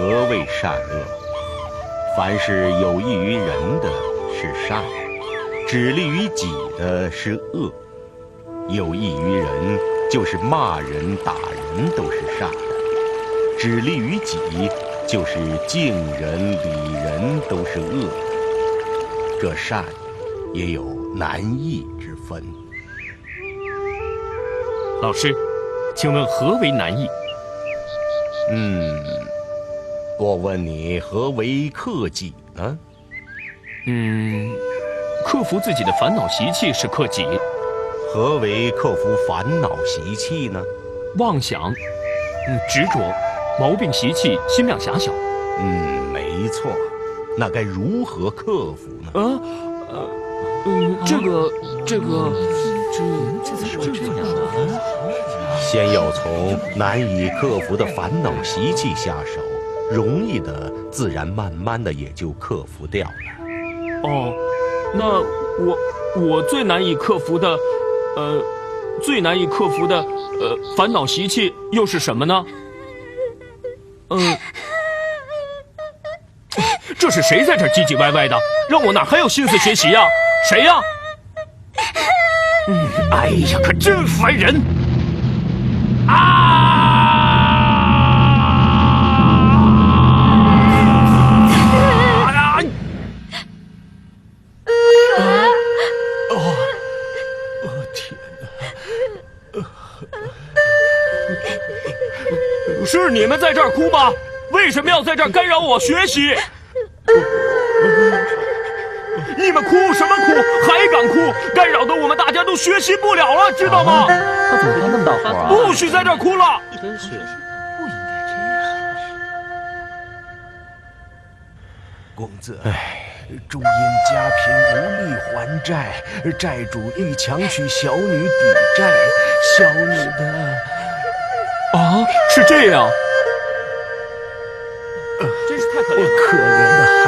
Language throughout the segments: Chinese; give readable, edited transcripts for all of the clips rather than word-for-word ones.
何谓善恶？凡是有益于人的是善，只利于己的是恶。有益于人，就是骂人、打人都是善的；只利于己，就是敬人、礼人都是恶的。这善也有难易之分。老师，请问何为难易？我问你，何为克己呢？克服自己的烦恼习气是克己。何为克服烦恼习气呢？妄想，执着，毛病习气，心量狭小。没错。那该如何克服呢？这先要从难以克服的烦恼习气下手，容易的自然慢慢的也就克服掉了。哦，那我最难以克服的烦恼习气又是什么呢？这是谁在这唧唧歪歪的？让我哪还有心思学习呀？谁呀？哎呀，可真烦人！天哪！是你们在这儿哭吗？为什么要在这儿干扰我学习？你们哭什么哭？还敢哭？干扰得我们大家都学习不了了，知道吗？他怎么开那么大火啊？不许在这儿哭了！真是，不应该这样。公子，终因家贫无力还债，债主欲强娶小女抵债，小女的是这样。真是太可怜了。可怜的孩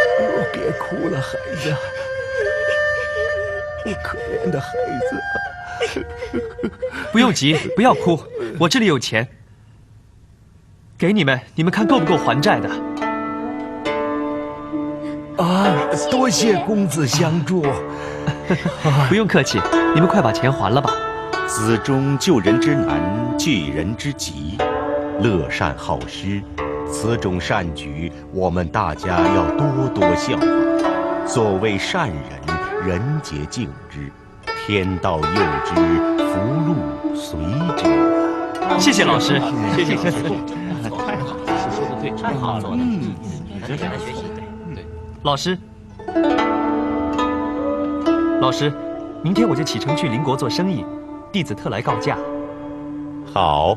子，别哭了，孩子，可怜的孩子。不用急，不要哭，我这里有钱，给你们，你们看够不够还债的？多谢公子相助。不用客气，你们快把钱还了吧。子中救人之难，济人之急，乐善好施，此种善举，我们大家要多多效仿。所谓善人，人皆敬之，天道佑之，福禄随之。谢谢老师，谢谢。太好了，说的对，太好了。跟着学习。对。老师，明天我就启程去邻国做生意，弟子特来告假。好，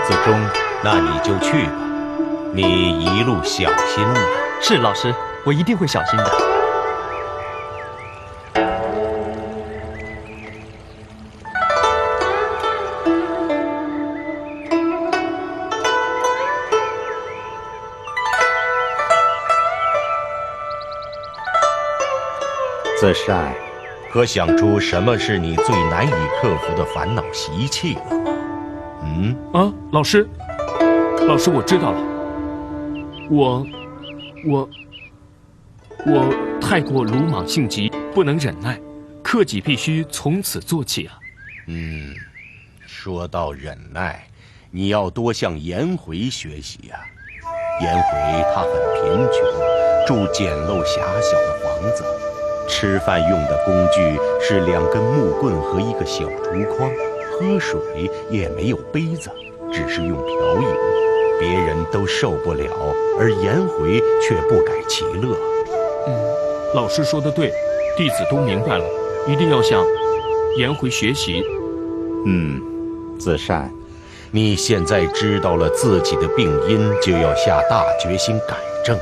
子中，那你就去吧，你一路小心了。是老师，我一定会小心的。子善，可想出什么是你最难以克服的烦恼习气了？老师，我知道了。我太过鲁莽性急，不能忍耐，克己必须从此做起啊。说到忍耐，你要多向颜回学习呀。颜回他很贫穷，住简陋狭小的房子。吃饭用的工具是2根木棍和一个小竹筐，喝水也没有杯子，只是用瓢饮，别人都受不了，而颜回却不改其乐。老师说的对，弟子都明白了，一定要向颜回学习。子善，你现在知道了自己的病因，就要下大决心改正，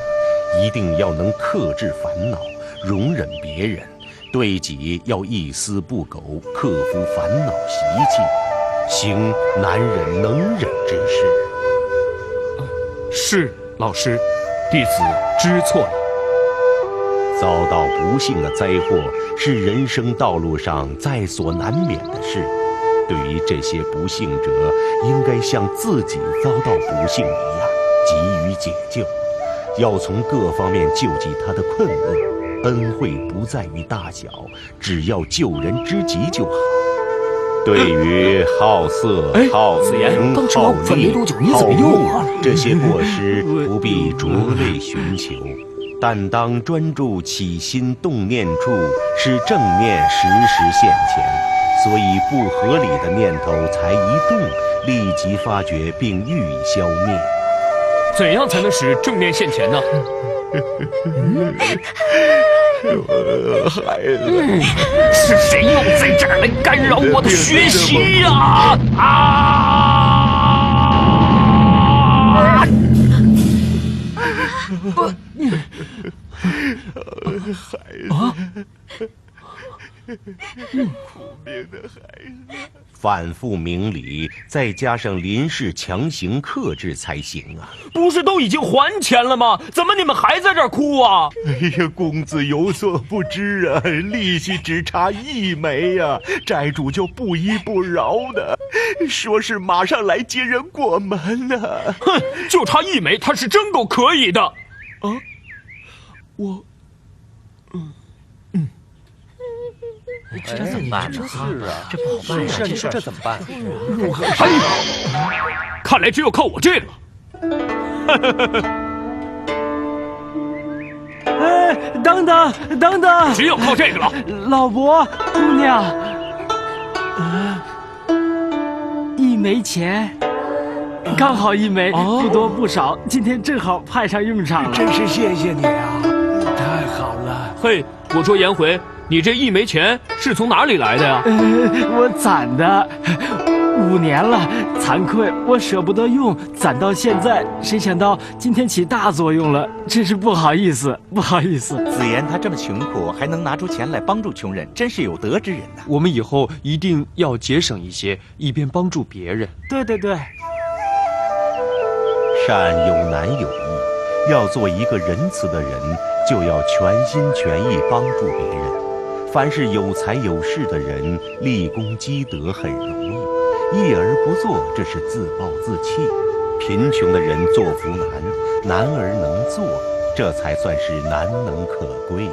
一定要能克制烦恼，容忍别人，对己要一丝不苟，克服烦恼习气，行难忍能忍之事。是，老师，弟子知错了。遭到不幸的灾祸是人生道路上在所难免的事，对于这些不幸者，应该像自己遭到不幸一样，给予解救，要从各方面救济他的困厄。恩惠不在于大小，只要救人之急就好。对于好色、好名、好利、好怒这些过失，不必着类寻求，但当专注起心动念处，使正念时时现前。所以不合理的念头才一动，立即发觉并予以消灭。怎样才能使正念现前呢？孩子，是谁又在这儿来干扰我的学习呀？反复明理，再加上临事强行克制才行啊！不是都已经还钱了吗？怎么你们还在这儿哭啊？哎呀，公子有所不知啊，利息只差1枚呀，债主就不依不饶的，说是马上来接人过门呢。哼，就差1枚，他是真够可以的。啊，我，这怎么办呢？是啊，这不好办呀。是啊，你说这怎么办？看来只有靠我这个。哎，等等，只有靠这个了。老伯，姑娘，1枚钱，刚好1枚，不多不少，今天正好派上用场了。真是谢谢你啊，太好了。嘿，我说颜回，你这1枚钱是从哪里来的呀？我攒的，5年了，惭愧，我舍不得用，攒到现在，谁想到今天起大作用了，真是不好意思。子言他这么穷苦，还能拿出钱来帮助穷人，真是有德之人呐。我们以后一定要节省一些，以便帮助别人。对，善有难有易，要做一个仁慈的人，就要全心全意帮助别人。凡是有才有势的人，立功积德很容易，一而不做，这是自暴自弃。贫穷的人做福难，难而能做，这才算是难能可贵呀。